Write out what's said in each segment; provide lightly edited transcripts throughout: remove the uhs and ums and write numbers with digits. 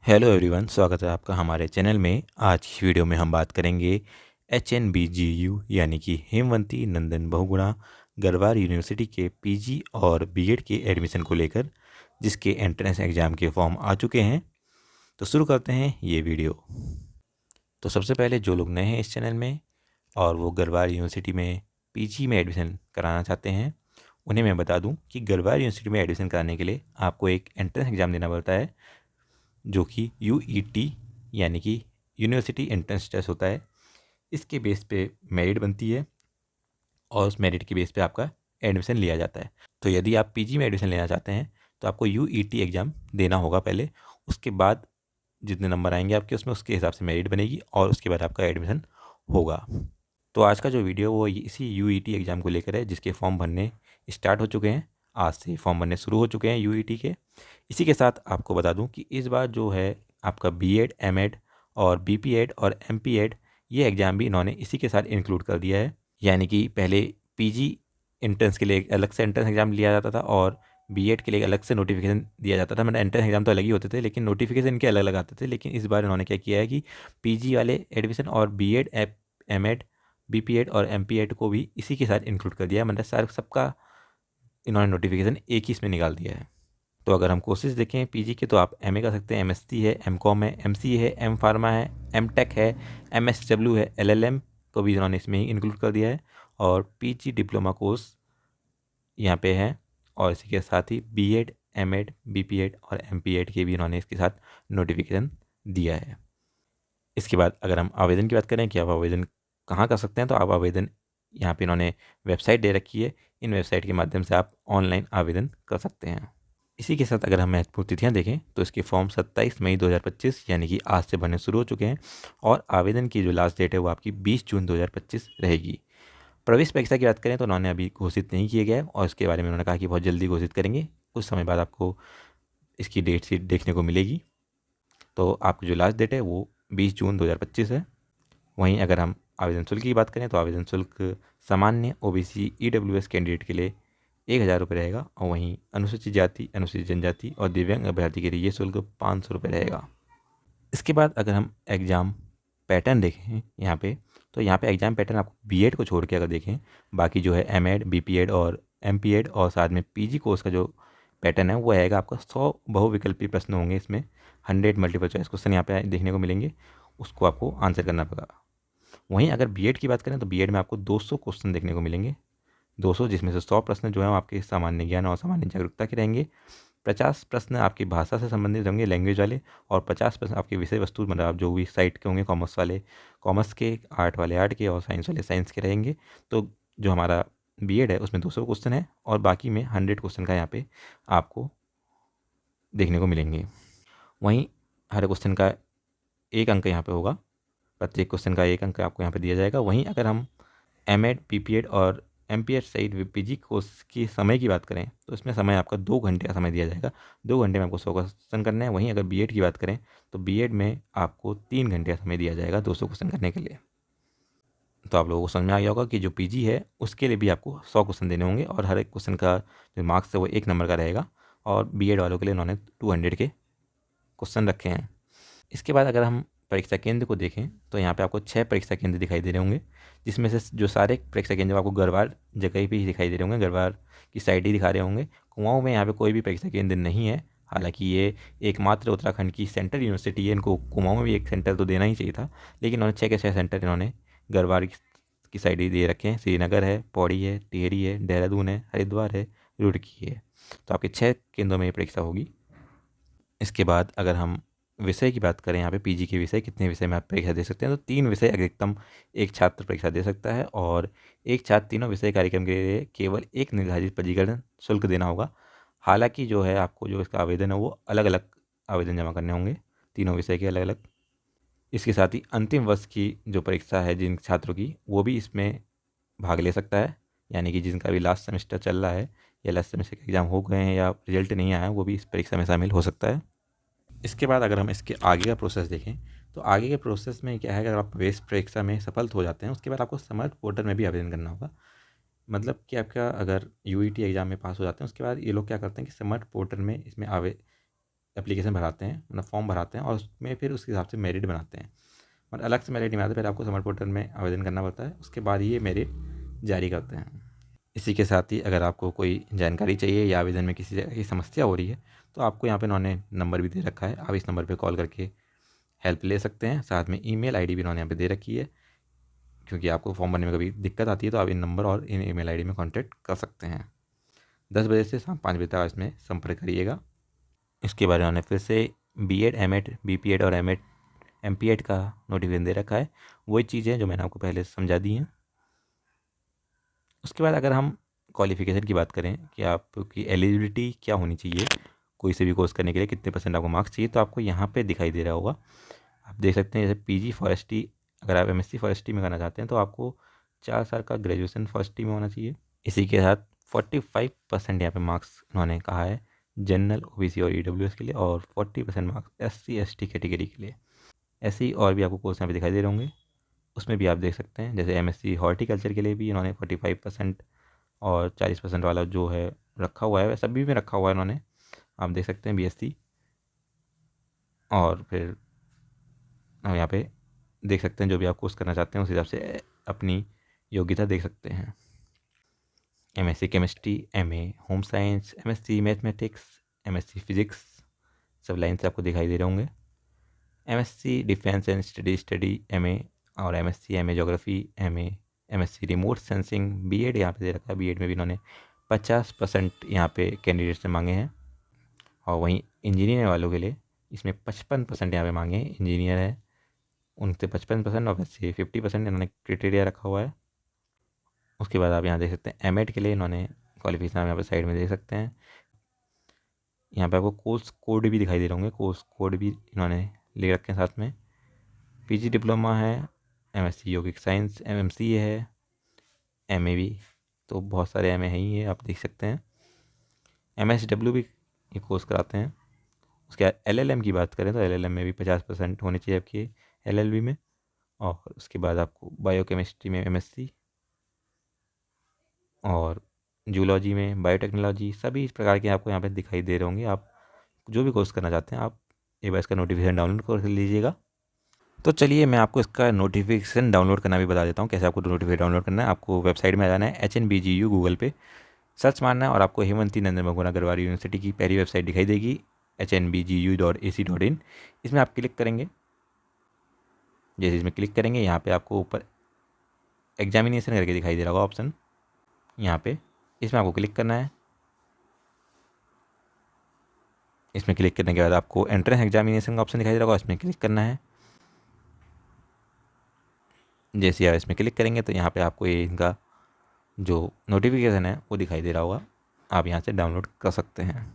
Hello everyone, स्वागत है आपका हमारे चैनल में। आज की वीडियो में हम बात करेंगे HNBGU यानी कि हेमवंती नंदन बहुगुणा गढ़वाल यूनिवर्सिटी के पीजी और बीएड के एडमिशन को लेकर, जिसके एंट्रेंस एग्ज़ाम के फॉर्म आ चुके हैं। तो शुरू करते हैं ये वीडियो। तो सबसे पहले जो लोग नए हैं इस चैनल में और वो गढ़वाल यूनिवर्सिटी में पीजी में एडमिशन कराना चाहते हैं, उन्हें मैं बता दूं कि गढ़वाल यूनिवर्सिटी में एडमिशन कराने के लिए आपको एक एंट्रेंस एग्ज़ाम देना पड़ता है, जो कि UET यानी कि यूनिवर्सिटी एंट्रेंस टेस्ट होता है। इसके बेस पे मेरिट बनती है और उस मेरिट के बेस पे आपका एडमिशन लिया जाता है। तो यदि आप पीजी में एडमिशन लेना चाहते हैं तो आपको UET एग्ज़ाम देना होगा पहले। उसके बाद जितने नंबर आएंगे आपके, उसमें उसके हिसाब से मेरिट बनेगी और उसके बाद आपका एडमिशन होगा। तो आज का जो वीडियो वो इसी UET एग्ज़ाम को लेकर है, जिसके फॉर्म भरने स्टार्ट हो चुके हैं। आज से फॉर्म भरने शुरू हो चुके हैं UET के। इसी के साथ आपको बता दूं कि इस बार जो है आपका बीएड, एमएड और बीपीएड और एमपीएड, ये एग्ज़ाम भी इन्होंने इसी के साथ इंक्लूड कर दिया है। यानी कि पहले पीजी एंट्रेंस के लिए एक अलग से एंट्रेंस एग्ज़ाम लिया जाता था और बीएड के लिए अलग से नोटिफिकेशन दिया जाता था। मतलब एंट्रेंस एग्ज़ाम तो अलग ही होते थे, लेकिन नोटिफिकेशन इनके अलग अलग आते थे। लेकिन इस बार इन्होंने क्या किया है कि पीजी वाले एडमिशन और बीएड, एमएड, बीपीएड और एमपीएड को भी इसी के साथ इंक्लूड कर दिया है। मतलब सारे सबका इन्होंने नोटिफिकेशन एक ही इसमें निकाल दिया है। तो अगर हम कोर्सेज देखें पीजी के, तो आप एमए कर सकते हैं, एमएससी है, एमकॉम है, एमसीए है, एम फार्मा है, एमटेक है, एमएसडब्ल्यू है, एलएलएम को भी इन्होंने इसमें ही इंक्लूड कर दिया है। और पीजी डिप्लोमा कोर्स यहाँ पे है। और इसी के साथ ही बीएड, एमएड, बीपीएड और एमपीएड के भी इन्होंने इसके साथ नोटिफिकेशन दिया है। इसके बाद अगर हम आवेदन की बात करें कि आप आवेदन कहाँ कर सकते हैं, तो आप आवेदन यहाँ पे इन्होंने वेबसाइट दे रखी है। इन वेबसाइट के माध्यम से आप ऑनलाइन आवेदन कर सकते हैं। इसी के साथ अगर हम महत्वपूर्ण तिथियाँ देखें तो इसके फॉर्म 27 मई 2025 यानी कि आज से भरने शुरू हो चुके हैं। और आवेदन की जो लास्ट डेट है वो आपकी 20 जून 2025 रहेगी। प्रवेश परीक्षा की बात करें तो उन्होंने अभी घोषित नहीं किया गया है और इसके बारे में उन्होंने कहा कि बहुत जल्दी घोषित करेंगे। कुछ समय बाद आपको इसकी डेट शीट देखने को मिलेगी। तो आपकी जो लास्ट डेट है वो 20 जून 2025 है। वहीं अगर हम आवेदन शुल्क की बात करें तो आवेदन शुल्क सामान्य OBC EWS कैंडिडेट के लिए 1000 रुपये रहेगा। और वहीं अनुसूचित जाति, अनुसूचित जनजाति और दिव्यांग अभ्यर्थी के लिए ये शुल्क 500 रुपये रहेगा। इसके बाद अगर हम एग्ज़ाम पैटर्न देखें यहाँ पे, तो यहाँ पे एग्ज़ाम पैटर्न आपको बीएड को छोड़ के अगर देखें, बाकी जो है एमएड, बीपीएड और एमपीएड और साथ में पीजी कोर्स का जो पैटर्न है वो आएगा आपका 100 बहुविकल्पीय प्रश्न होंगे। इसमें 100 मल्टीपल चॉइस क्वेश्चन यहाँ पे देखने को मिलेंगे, उसको आपको आंसर करना पड़ेगा। वहीं अगर बीएड की बात करें तो बीएड में आपको 200 क्वेश्चन देखने को मिलेंगे। 200, जिसमें से 100 प्रश्न जो है आपके सामान्य ज्ञान और सामान्य जागरूकता के रहेंगे। 50 प्रश्न आपकी भाषा से संबंधित होंगे, लैंग्वेज वाले। और 50 प्रश्न आपके विषय वस्तु, मतलब आप जो भी साइट के होंगे, कॉमर्स वाले कॉमर्स के, आर्ट वाले आर्ट के और साइंस वाले साइंस के रहेंगे। तो जो हमारा बीएड है उसमें 200 क्वेश्चन है और बाकी में 100 क्वेश्चन का यहाँ पे आपको देखने को मिलेंगे। वहीं हर क्वेश्चन का 1 अंक यहाँ पे होगा। प्रत्येक क्वेश्चन का 1 अंक आपको यहाँ पे दिया जाएगा। वहीं अगर हम एमएड, बीपीएड और एमपीएड सहित पीजी कोर्स की समय की बात करें तो इसमें समय आपका 2 घंटे का समय दिया जाएगा। 2 घंटे में आपको 100 क्वेश्चन करना है। वहीं अगर बीएड की बात करें तो बीएड में आपको 3 घंटे का समय दिया जाएगा 200 क्वेश्चन करने के लिए। तो आप लोगों को समझ में आ गया होगा कि जो पीजी है उसके लिए भी आपको 100 क्वेश्चन देने होंगे और हर एक क्वेश्चन का जो मार्क्स है वो 1 नंबर का रहेगा। और बीएड वालों के लिए उन्होंने 200 के क्वेश्चन रखे हैं। इसके बाद अगर हम परीक्षा केंद्र को देखें तो यहाँ पे आपको 6 परीक्षा केंद्र दिखाई दे रहे होंगे, जिसमें से जो सारे परीक्षा केंद्र आपको गढ़वाल जगह पे ही दिखाई दे रहे होंगे, गढ़वाल की साइड ही दिखा रहे होंगे। कुमाऊँ में यहाँ पे कोई भी परीक्षा केंद्र नहीं है। हालांकि ये एकमात्र उत्तराखंड की सेंट्रल यूनिवर्सिटी है, इनको कुमाऊँ में भी एक सेंटर तो देना ही चाहिए था, लेकिन उन्होंने 6 के 6 सेंटर इन्होंने गढ़वाल की साइड ही दे रखे हैं। श्रीनगर है, पौड़ी है, टिहरी है, देहरादून है, हरिद्वार है, रुड़की है। तो आपके 6 केंद्रों में ये परीक्षा होगी। इसके बाद अगर हम विषय की बात करें, यहाँ पे पीजी के विषय कितने विषय में आप परीक्षा दे सकते हैं, तो 3 विषय अधिकतम एक छात्र परीक्षा दे सकता है। और एक छात्र तीनों विषय कार्यक्रम के लिए केवल एक निर्धारित पंजीकरण शुल्क देना होगा। हालांकि जो है आपको जो इसका आवेदन है वो अलग अलग आवेदन जमा करने होंगे, तीनों विषय के अलग अलग। इसके साथ ही अंतिम वर्ष की जो परीक्षा है जिन छात्रों की, वो भी इसमें भाग ले सकता है। यानी कि जिनका भी लास्ट सेमेस्टर चल रहा है या लास्ट सेमेस्टर के एग्ज़ाम हो गए हैं या रिजल्ट नहीं आया है, वो भी इस परीक्षा में शामिल हो सकता है। इसके बाद अगर हम इसके आगे का प्रोसेस देखें तो आगे के प्रोसेस में क्या है कि अगर आप प्रवेश परीक्षा में सफल हो जाते हैं उसके बाद आपको समर्थ पोर्टल में भी आवेदन करना होगा। मतलब कि आपका अगर यूईटी एग्ज़ाम में पास हो जाते हैं उसके बाद ये लोग क्या करते हैं कि समर्थ पोर्टल में इसमें एप्लीकेशन भराते हैं, मतलब फॉर्म भराते हैं और उसमें फिर उसके हिसाब से मेरिट बनाते हैं। और अलग से मेरिट नहीं बनाते, पहले आपको समर पोर्टल में आवेदन करना पड़ता है, उसके बाद ये मेरिट जारी करते हैं। इसी के साथ ही अगर आपको कोई जानकारी चाहिए या आवेदन में किसी जगह की समस्या हो रही है तो आपको यहाँ पे इन्होंने नंबर भी दे रखा है, आप इस नंबर पे कॉल करके हेल्प ले सकते हैं। साथ में ईमेल आईडी भी इन्होंने यहाँ पे दे रखी है, क्योंकि आपको फॉर्म भरने में कभी दिक्कत आती है तो आप इन नंबर और इन ईमेल आईडी में कॉन्टैक्ट कर सकते हैं। 10 बजे से शाम 5 बजे तक इसमें संपर्क करिएगा। इसके बारे में उन्होंने फिर से बीएड, एमएड, बीपीएड और एमएड, एमपीएड का नोटिफिकेशन दे रखा है। वही चीज़ें जो मैंने आपको पहले समझा दी हैं। उसके बाद अगर हम क्वालिफ़िकेशन की बात करें कि आपकी एलिजिबिलिटी क्या होनी चाहिए कोई से भी कोर्स करने के लिए, कितने परसेंट आपको मार्क्स चाहिए, तो आपको यहाँ पे दिखाई दे रहा होगा। आप देख सकते हैं जैसे पीजी फॉरेस्ट्री, अगर आप एमएससी फॉरेस्ट्री में करना चाहते हैं तो आपको 4 साल का ग्रेजुएशन फॉरेस्ट्री में होना चाहिए। इसी के साथ 45% यहाँ पे मार्क्स उन्होंने कहा है जनरल, ओबीसी और ईडब्ल्यूएस के लिए, और 40% मार्क्स एससी एसटी कैटेगरी के लिए। ऐसे ही और भी आपको कोर्स यहाँ पे दिखाई दे रहे होंगे, उसमें भी आप देख सकते हैं। जैसे एमएससी हॉर्टिकल्चर के लिए भी इन्होंने 45% और 40% वाला जो है रखा हुआ है, सभी में रखा हुआ है इन्होंने, आप देख सकते हैं बीएससी। और फिर हम यहाँ पे देख सकते हैं जो भी आप कोर्स करना चाहते हैं उस हिसाब से अपनी योग्यता देख सकते हैं। MSc chemistry, MA home science, MSc mathematics, MSc physics, सब लाइन से आपको दिखाई दे रहे होंगे। MSc defence and study MA, और MSc MA geography MA, MSc remote sensing, BEd यहाँ पे दे रखा है। बीएड में भी इन्होंने 50% यहाँ पे कैंडिडेट से मांगे हैं। और वहीं इंजीनियर वालों के लिए इसमें 55% यहाँ पे मांगे हैं। इंजीनियर है उनसे 55% और वैसे 50% इन्होंने क्राइटेरिया रखा हुआ है। उसके बाद आप यहाँ देख सकते हैं एमएड के लिए इन्होंने क्वालिफिकेशन यहाँ पे साइड में देख सकते हैं। यहाँ पे आपको कोर्स कोड भी दिखाई दे रहे होंगे, कोर्स कोड भी इन्होंने ले रखे हैं साथ में। पीजी डिप्लोमा है, एमएससी यौगिक साइंस, एमएमसीए है, एमए भी, तो बहुत सारे एमए हैं ही है, आप देख सकते हैं। एमएसडब्ल्यू भी ये कोर्स कराते हैं। उसके बाद एलएलएम की बात करें तो एलएलएम में भी 50% होनी चाहिए आपकी एलएलबी में। और उसके बाद आपको बायोकेमिस्ट्री में एमएससी, और जूलॉजी में बायोटेक्नोलॉजी, सभी इस प्रकार के आपको यहाँ पे दिखाई दे रहे होंगे। आप जो भी कोर्स करना चाहते हैं आप एक बार इसका नोटिफिकेशन डाउनलोड कर लीजिएगा। तो चलिए मैं आपको इसका नोटिफिकेशन डाउनलोड करना भी बता देता हूँ, कैसे आपको नोटिफिकेशन डाउनलोड करना है। आपको वेबसाइट में आ जाना है, HNBGU गूगल पे सर्च मारना है और आपको हेमवती नंदन बहुगुणा गरवारे यूनिवर्सिटी की पहली वेबसाइट दिखाई देगी, HNBGU.ac.in। इसमें आप क्लिक करेंगे। जैसे इसमें क्लिक करेंगे यहाँ पे आपको ऊपर एग्जामिनेशन करके दिखाई दे रहा होगा ऑप्शन, यहाँ पे इसमें आपको क्लिक करना है। इसमें क्लिक करने के बाद आपको एंट्रेंस एग्जामिनेशन का ऑप्शन दिखाई दे रहा होगा, इसमें क्लिक करना है। जैसे आप इसमें क्लिक करेंगे तो यहाँ पे आपको ये इनका जो नोटिफिकेशन है वो दिखाई दे रहा होगा, आप यहाँ से डाउनलोड कर सकते हैं।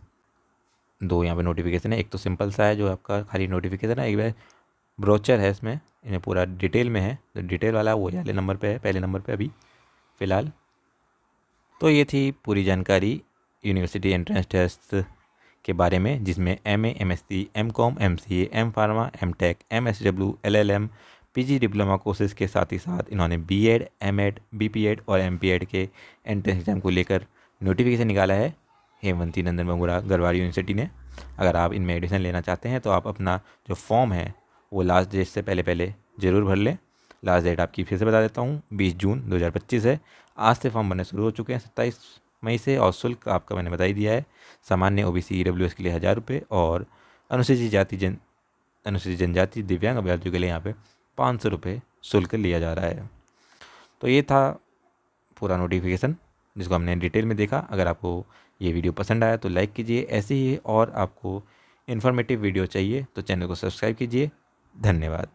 दो यहाँ पे नोटिफिकेशन है, एक तो सिंपल सा है जो आपका खाली नोटिफिकेशन है, एक बार ब्रोचर है, इसमें इन्हें पूरा डिटेल में है। तो डिटेल वाला वो पहले नंबर पे है, पहले नंबर पे अभी फ़िलहाल। तो ये थी पूरी जानकारी यूनिवर्सिटी एंट्रेंस टेस्ट के बारे में, जिसमें MA, MSc, MCom, MCA, M pharma, MTech, MSW, LLM, PG diploma courses के साथ ही साथ इन्होंने बीएड, एमएड, बीपीएड और एमपीएड के एंट्रेंस एग्जाम को लेकर नोटिफिकेशन निकाला है हेमवती नंदन बहुगुणा गरवारे यूनिवर्सिटी ने। अगर आप इनमें एडमिशन लेना चाहते हैं तो आप अपना जो फॉर्म है वो लास्ट डेट से पहले ज़रूर भर लें। लास्ट डेट आपकी फिर से बता देता हूँ, 20 जून 2025 है। आज से फॉर्म भरने शुरू हो चुके हैं 27 मई से, और शुल्क आपका मैंने बता ही दिया है। सामान्य ओबीसी ईडब्ल्यूएस के लिए 1000 रुपये, और अनुसूचित जनजाति दिव्यांग अभ्यर्थियों के लिए यहाँ पे 500 रुपये शुल्क लिया जा रहा है। तो ये था पूरा नोटिफिकेशन जिसको हमने डिटेल में देखा। अगर आपको ये वीडियो पसंद आया तो लाइक कीजिए, ऐसे ही और आपको इन्फॉर्मेटिव वीडियो चाहिए तो चैनल को सब्सक्राइब कीजिए। धन्यवाद।